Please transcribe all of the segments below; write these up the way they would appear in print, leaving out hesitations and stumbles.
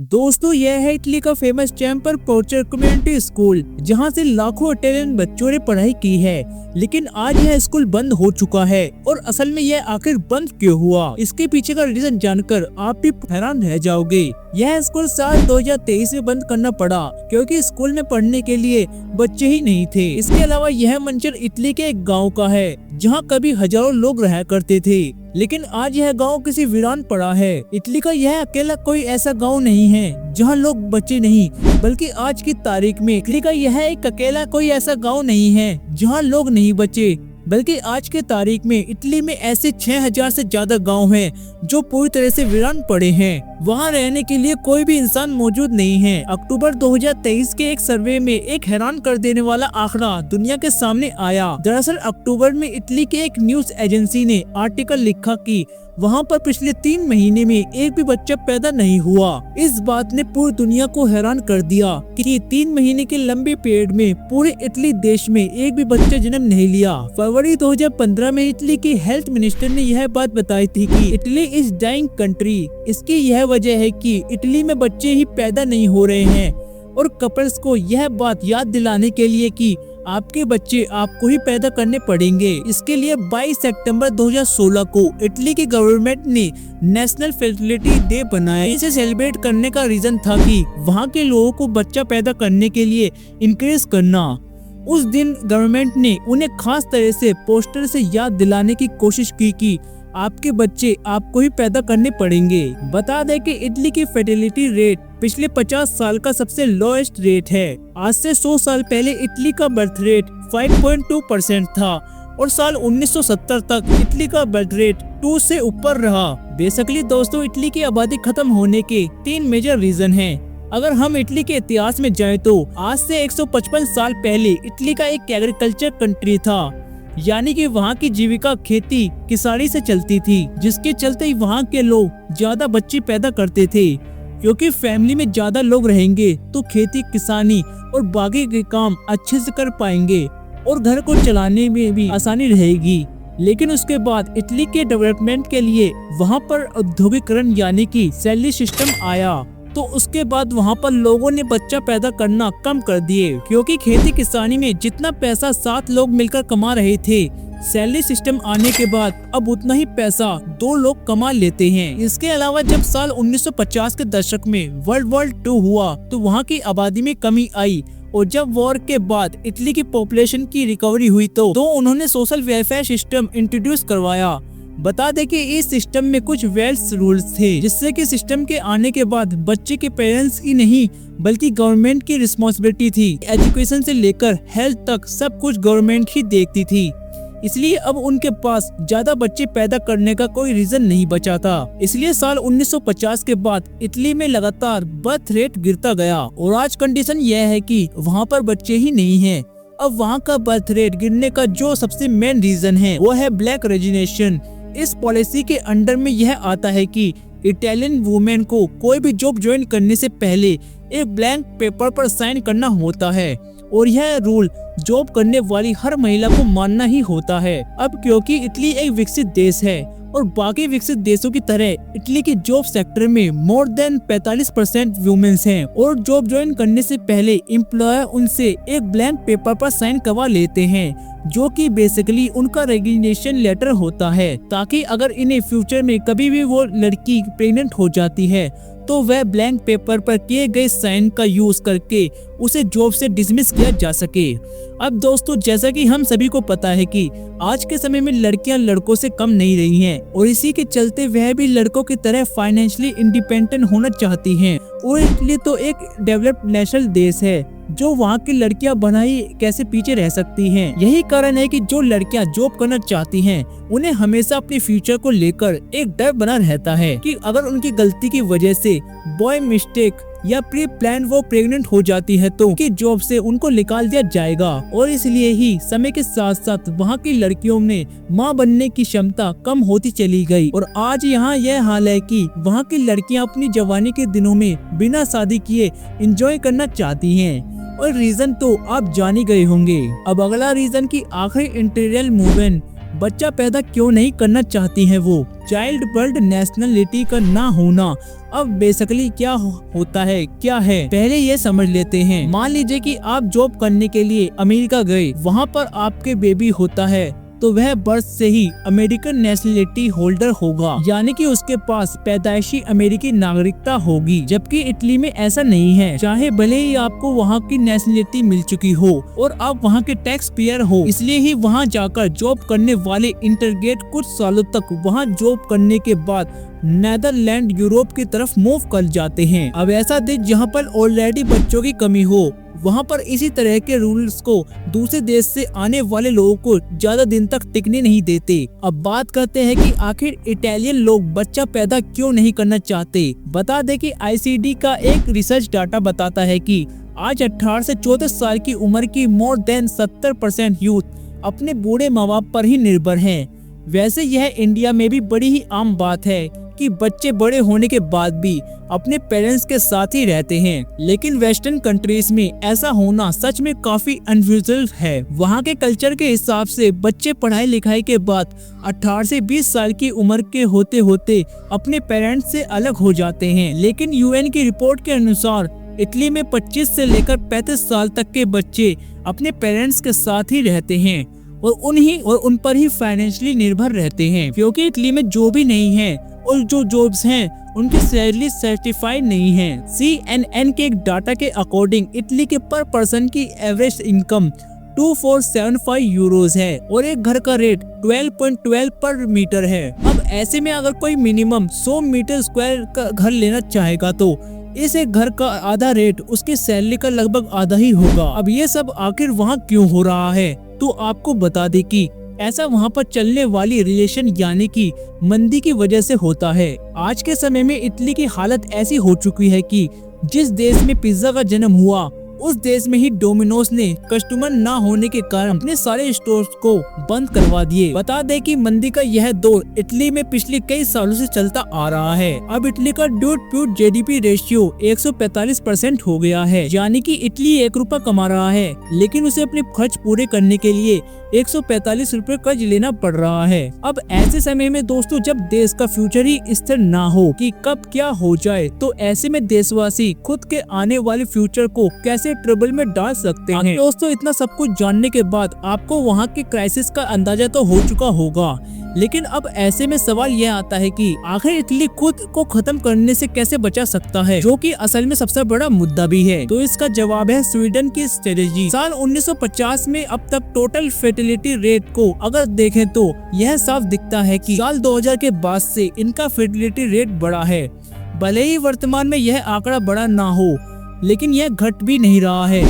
दोस्तों यह है इटली का फेमस चैम्पर पोर्चर कम्युनिटी स्कूल, जहां से लाखों इटालियन बच्चों ने पढ़ाई की है। लेकिन आज यह स्कूल बंद हो चुका है और असल में यह आखिर बंद क्यों हुआ, इसके पीछे का रीजन जानकर आप भी हैरान रह जाओगे। यह स्कूल साल 2023 में बंद करना पड़ा क्योंकि स्कूल में पढ़ने के लिए बच्चे ही नहीं थे। इसके अलावा यह मंचर इटली के एक गाँव का है जहाँ कभी हजारों लोग रहा करते थे, लेकिन आज यह गांव किसी वीरान पड़ा है। इटली का यह अकेला कोई ऐसा गांव नहीं है जहां लोग बच्चे नहीं, बल्कि आज की तारीख में इटली का यह एक अकेला कोई ऐसा गांव नहीं है जहां लोग नहीं बचे, बल्कि आज के तारीख में इटली में ऐसे 6000 से ज्यादा गांव हैं जो पूरी तरह से वीरान पड़े हैं। वहां रहने के लिए कोई भी इंसान मौजूद नहीं है। अक्टूबर 2023 के एक सर्वे में एक हैरान कर देने वाला आंकड़ा दुनिया के सामने आया। दरअसल अक्टूबर में इटली के एक न्यूज एजेंसी ने आर्टिकल लिखा कि वहां पर पिछले 3 महीने में एक भी बच्चा पैदा नहीं हुआ। इस बात ने पूरी दुनिया को हैरान कर दिया कि 3 महीने के लंबे पीरियड में पूरे इटली देश में एक भी बच्चा जन्म नहीं लिया। फरवरी 2015 में इटली की हेल्थ मिनिस्टर ने यह बात बताई थी कि इटली इज डाइंग कंट्री। इसकी यह वजह है कि इटली में बच्चे ही पैदा नहीं हो रहे हैं और कपल्स को यह बात याद दिलाने के लिए कि आपके बच्चे आपको ही पैदा करने पड़ेंगे। इसके लिए 22 सितंबर 2016 को इटली की गवर्नमेंट ने नेशनल फर्टिलिटी डे बनाया। इसे सेलिब्रेट करने का रीजन था कि वहां के लोगों को बच्चा पैदा करने के लिए इंकरेज करना। उस दिन गवर्नमेंट ने उन्हें खास तरह से पोस्टर से याद दिलाने की कोशिश की कि आपके बच्चे आपको ही पैदा करने पड़ेंगे। बता दें कि इटली की फर्टिलिटी रेट पिछले 50 साल का सबसे लोएस्ट रेट है। आज से 100 साल पहले इटली का बर्थ रेट 5.2% था और साल 1970 तक इटली का बर्थ रेट 2 से ऊपर रहा। बेसिकली दोस्तों, इटली की आबादी खत्म होने के 3 मेजर रीजन हैं। अगर हम इटली के इतिहास में जाएं तो आज से 155 साल पहले इटली का एक एग्रीकल्चर कंट्री था, यानी कि वहाँ की जीविका खेती किसानी से चलती थी, जिसके चलते वहाँ के लोग ज्यादा बच्चे पैदा करते थे क्योंकि फैमिली में ज्यादा लोग रहेंगे तो खेती किसानी और बाकी के काम अच्छे से कर पाएंगे और घर को चलाने में भी आसानी रहेगी। लेकिन उसके बाद इटली के डेवलपमेंट के लिए वहाँ पर औद्योगिकरण यानी कि सैलरी सिस्टम आया, तो उसके बाद वहाँ पर लोगों ने बच्चा पैदा करना कम कर दिए क्योंकि खेती किसानी में जितना पैसा 7 लोग मिलकर कमा रहे थे, सैलरी सिस्टम आने के बाद अब उतना ही पैसा 2 लोग कमा लेते हैं। इसके अलावा जब साल 1950 के दशक में वर्ल्ड वॉर 2 हुआ तो वहाँ की आबादी में कमी आई और जब वॉर के बाद इटली की पॉपुलेशन की रिकवरी हुई तो उन्होंने सोशल वेलफेयर सिस्टम इंट्रोड्यूस करवाया। बता दें कि इस सिस्टम में कुछ वेल्स रूल्स थे, जिससे कि सिस्टम के आने के बाद बच्चे के पेरेंट्स ही नहीं बल्कि गवर्नमेंट की रिस्पॉन्सिबिलिटी थी। एजुकेशन से लेकर हेल्थ तक सब कुछ गवर्नमेंट ही देखती थी, इसलिए अब उनके पास ज्यादा बच्चे पैदा करने का कोई रीजन नहीं बचा था। इसलिए साल 1950 के बाद इटली में लगातार बर्थ रेट गिरता गया और आज कंडीशन यह है कि वहाँ पर बच्चे ही नहीं हैं। अब वहाँ का बर्थ रेट गिरने का जो सबसे मेन रीजन है वो है ब्लैक रेजिग्नेशन। इस पॉलिसी के अंडर में यह आता है कि इटालियन वुमेन को कोई भी जॉब ज्वाइन करने से पहले एक ब्लैंक पेपर पर साइन करना होता है और यह रूल जॉब करने वाली हर महिला को मानना ही होता है। अब क्योंकि इटली एक विकसित देश है और बाकी विकसित देशों की तरह इटली के जॉब सेक्टर में मोर देन 45% वुमेन्स हैं और जॉब ज्वाइन करने से पहले एम्प्लॉयर उनसे एक ब्लैंक पेपर पर साइन करवा लेते हैं जो कि बेसिकली उनका रेजिग्नेशन लेटर होता है, ताकि अगर इन्हें फ्यूचर में कभी भी वो लड़की प्रेग्नेंट हो जाती है तो वह ब्लैंक पेपर पर किए गए साइन का यूज करके उसे जॉब से डिसमिस किया जा सके। अब दोस्तों, जैसा कि हम सभी को पता है कि आज के समय में लड़कियां लड़कों से कम नहीं रही हैं और इसी के चलते वह भी लड़कों की तरह फाइनेंशियली इंडिपेंडेंट होना चाहती हैं और इसलिए तो एक डेवलप्ड नेशनल देश है जो वहाँ की लड़कियां बनाई कैसे पीछे रह सकती हैं। यही कारण है कि जो लड़कियां जॉब करना चाहती हैं उन्हें हमेशा अपने फ्यूचर को लेकर एक डर बना रहता है कि अगर उनकी गलती की वजह से बॉय मिस्टेक या प्री प्लान वो प्रेग्नेंट हो जाती है तो उनकी जॉब से उनको निकाल दिया जाएगा और इसलिए ही समय के साथ साथ वहाँ की लड़कियों में माँ बनने की क्षमता कम होती चली गई और आज यहाँ यह हाल है कि वहाँ की लड़कियाँ अपनी जवानी के दिनों में बिना शादी किए एंजॉय करना चाहती हैं और रीजन तो आप जान ही गए होंगे। अब अगला रीजन की आखिरी इंटीरियल मूवमेंट बच्चा पैदा क्यों नहीं करना चाहती है वो चाइल्ड बर्थ नेशनलिटी का ना होना अब बेसिकली क्या होता है क्या है, पहले ये समझ लेते हैं। मान लीजिए कि आप जॉब करने के लिए अमेरिका गए, वहाँ पर आपके बेबी होता है तो वह बर्थ से ही अमेरिकन नेशनलिटी होल्डर होगा, यानी कि उसके पास पैदाइशी अमेरिकी नागरिकता होगी। जबकि इटली में ऐसा नहीं है। चाहे भले ही आपको वहाँ की नेशनलिटी मिल चुकी हो और आप वहाँ के टैक्स पेयर हो, इसलिए ही वहाँ जाकर जॉब करने वाले इंटरग्रेट कुछ सालों तक वहाँ जॉब करने के बाद नेदरलैंड यूरोप की तरफ मूव कर जाते हैं। अब ऐसा देश जहाँ पर ऑलरेडी बच्चों की कमी हो, वहाँ पर इसी तरह के रूल्स को दूसरे देश से आने वाले लोगों को ज्यादा दिन तक टिकने नहीं देते। अब बात करते हैं कि आखिर इटालियन लोग बच्चा पैदा क्यों नहीं करना चाहते। बता दें कि आईसीडी का एक रिसर्च डाटा बताता है कि आज 18 से 34 साल की उम्र की मोर देन 70% यूथ अपने बूढ़े माँ बाप पर ही निर्भर हैं। वैसे यह इंडिया में भी बड़ी ही आम बात है कि बच्चे बड़े होने के बाद भी अपने पेरेंट्स के साथ ही रहते हैं, लेकिन वेस्टर्न कंट्रीज में ऐसा होना सच में काफी अनयूजुअल है। वहाँ के कल्चर के हिसाब से बच्चे पढ़ाई लिखाई के बाद 18 से 20 साल की उम्र के होते होते अपने पेरेंट्स से अलग हो जाते हैं। लेकिन यूएन की रिपोर्ट के अनुसार इटली में 25 से लेकर 35 साल तक के बच्चे अपने पेरेंट्स के साथ ही रहते हैं और उन पर ही फाइनेंशियली निर्भर रहते हैं, क्योंकि इटली में जो भी नहीं है और जो जॉब्स हैं उनकी सैलरी सर्टिफाइड नहीं है। CNN के एक डाटा के अकॉर्डिंग इटली के पर पर्सन की एवरेज इनकम 2475 यूरोज है और एक घर का रेट 12.12 पर मीटर है। अब ऐसे में अगर कोई मिनिमम 100 मीटर स्क्वायर का घर लेना चाहेगा तो इस एक घर का आधा रेट उसकी सैलरी का लगभग आधा ही होगा। अब ये सब आखिर वहाँ क्यों हो रहा है, तो आपको बता दें कि ऐसा वहाँ पर चलने वाली रिलेशन यानी कि मंदी की वजह से होता है। आज के समय में इटली की हालत ऐसी हो चुकी है कि जिस देश में पिज्जा का जन्म हुआ उस देश में ही डोमिनोज ने कस्टमर ना होने के कारण अपने सारे स्टोर्स को बंद करवा दिए। बता दें कि मंदी का यह दौर इटली में पिछले कई सालों से चलता आ रहा है। अब इटली का ड्यूट प्यूट जीडीपी रेशियो 145% हो गया है, यानी कि इटली 1 रुपया कमा रहा है लेकिन उसे अपने खर्च पूरे करने के लिए 145 रुपए कर्ज लेना पड़ रहा है। अब ऐसे समय में दोस्तों जब देश का फ्यूचर ही स्थिर ना हो कि कब क्या हो जाए, तो ऐसे में देशवासी खुद के आने वाले फ्यूचर को कैसे ट्रबल में डाल सकते हैं। दोस्तों इतना सब कुछ जानने के बाद आपको वहाँ के क्राइसिस का अंदाजा तो हो चुका होगा, लेकिन अब ऐसे में सवाल यह आता है कि आखिर इटली खुद को खत्म करने से कैसे बचा सकता है, जो कि असल में सबसे बड़ा मुद्दा भी है। तो इसका जवाब है स्वीडन की स्ट्रेटेजी। साल 1950 में अब तक टोटल फर्टिलिटी रेट को अगर देखें तो यह साफ दिखता है कि साल 2000 के बाद से इनका फर्टिलिटी रेट बढ़ा है। भले ही वर्तमान में यह आंकड़ा बड़ा ना हो, लेकिन यह घट भी नहीं रहा है।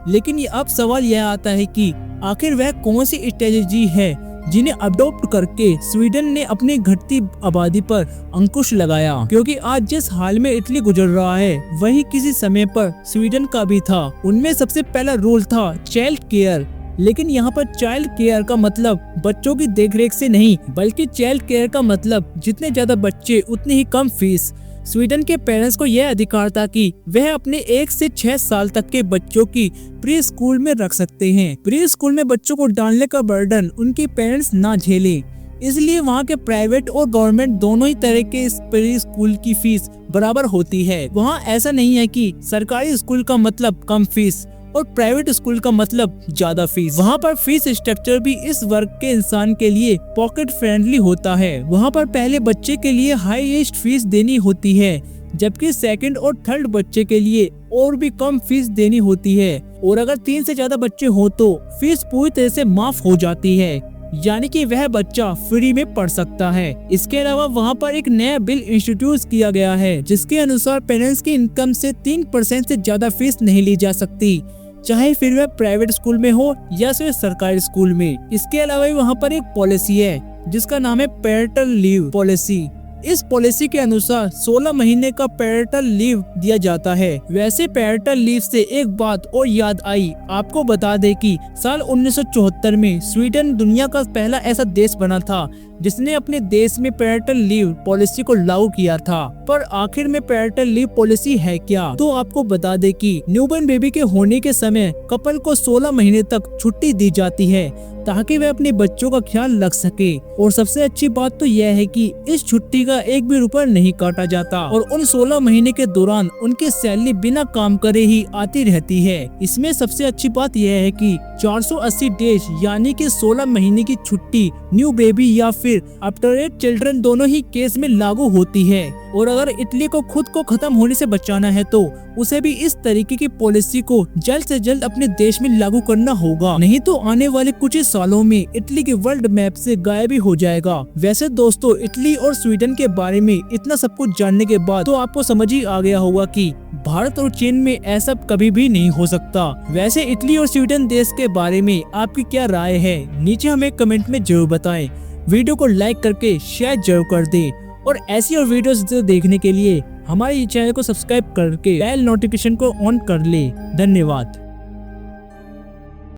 लेकिन अब सवाल यह आता है कि आखिर वह कौन सी स्ट्रेटेजी है जिन्हें अडॉप्ट करके स्वीडन ने अपनी घटती आबादी पर अंकुश लगाया, क्योंकि आज जिस हाल में इटली गुजर रहा है वही किसी समय पर स्वीडन का भी था। उनमें सबसे पहला रूल था चाइल्ड केयर, लेकिन यहाँ पर चाइल्ड केयर का मतलब बच्चों की देखरेख से नहीं, बल्कि चाइल्ड केयर का मतलब जितने ज्यादा बच्चे उतनी ही कम फीस। स्वीडन के पेरेंट्स को यह अधिकार था कि वह अपने 1 से 6 साल तक के बच्चों की प्री स्कूल में रख सकते हैं। प्री स्कूल में बच्चों को डालने का बर्डन उनके पेरेंट्स ना झेलें, इसलिए वहाँ के प्राइवेट और गवर्नमेंट दोनों ही तरह के प्री स्कूल की फीस बराबर होती है। वहाँ ऐसा नहीं है कि सरकारी स्कूल का मतलब कम फीस और प्राइवेट स्कूल का मतलब ज्यादा फीस। वहाँ पर फीस स्ट्रक्चर भी इस वर्ग के इंसान के लिए पॉकेट फ्रेंडली होता है। वहाँ पर पहले बच्चे के लिए हाईएस्ट फीस देनी होती है, जबकि सेकंड और थर्ड बच्चे के लिए और भी कम फीस देनी होती है, और अगर 3 से ज्यादा बच्चे हो तो फीस पूरी तरह से माफ हो जाती है, यानी कि वह बच्चा फ्री में पढ़ सकता है। इसके अलावा वहाँ पर एक नया बिल इंट्रोड्यूस किया गया है जिसके अनुसार पेरेंट्स की इनकम से 3% से ज्यादा फीस नहीं ली जा सकती, चाहे फिर वह प्राइवेट स्कूल में हो या फिर सरकारी स्कूल में। इसके अलावा वहाँ पर एक पॉलिसी है जिसका नाम है पेरेंटल लीव पॉलिसी। इस पॉलिसी के अनुसार 16 महीने का पेरेंटल लीव दिया जाता है। वैसे पेरेंटल लीव से एक बात और याद आई, आपको बता दें कि साल 1974 में स्वीडन दुनिया का पहला ऐसा देश बना था जिसने अपने देश में पेरेंटल लीव पॉलिसी को लागू किया था। पर आखिर में पेरेंटल लीव पॉलिसी है क्या, तो आपको बता दें कि न्यूबॉर्न बेबी के होने के समय कपल को 16 महीने तक छुट्टी दी जाती है ताकि वे अपने बच्चों का ख्याल रख सके। और सबसे अच्छी बात तो यह है कि इस छुट्टी का एक भी रुपया नहीं काटा जाता और उन 16 महीने के दौरान उनकी सैलरी बिना काम करे ही आती रहती है। इसमें सबसे अच्छी बात यह है कि 480 डेज यानी कि 16 महीने की छुट्टी न्यू बेबी या फिर आफ्टर 8 चिल्ड्रन दोनों ही केस में लागू होती है। और अगर इटली को खुद को खत्म होने से बचाना है तो उसे भी इस तरीके की पॉलिसी को जल्द से जल्द अपने देश में लागू करना होगा, नहीं तो आने वाले कुछ ही सालों में इटली के वर्ल्ड मैप से गायब ही हो जाएगा। वैसे दोस्तों, इटली और स्वीडन के बारे में इतना सब कुछ जानने के बाद तो आपको समझ ही आ गया होगा कि भारत और चीन में ऐसा कभी भी नहीं हो सकता। वैसे इटली और स्वीडन देश के बारे में आपकी क्या राय है, नीचे हमें कमेंट में जरूर बताएं। वीडियो को लाइक करके शेयर जरूर कर दें और ऐसी और वीडियोस देखने के लिए हमारे चैनल को सब्सक्राइब करके बेल नोटिफिकेशन को ऑन कर ले। धन्यवाद।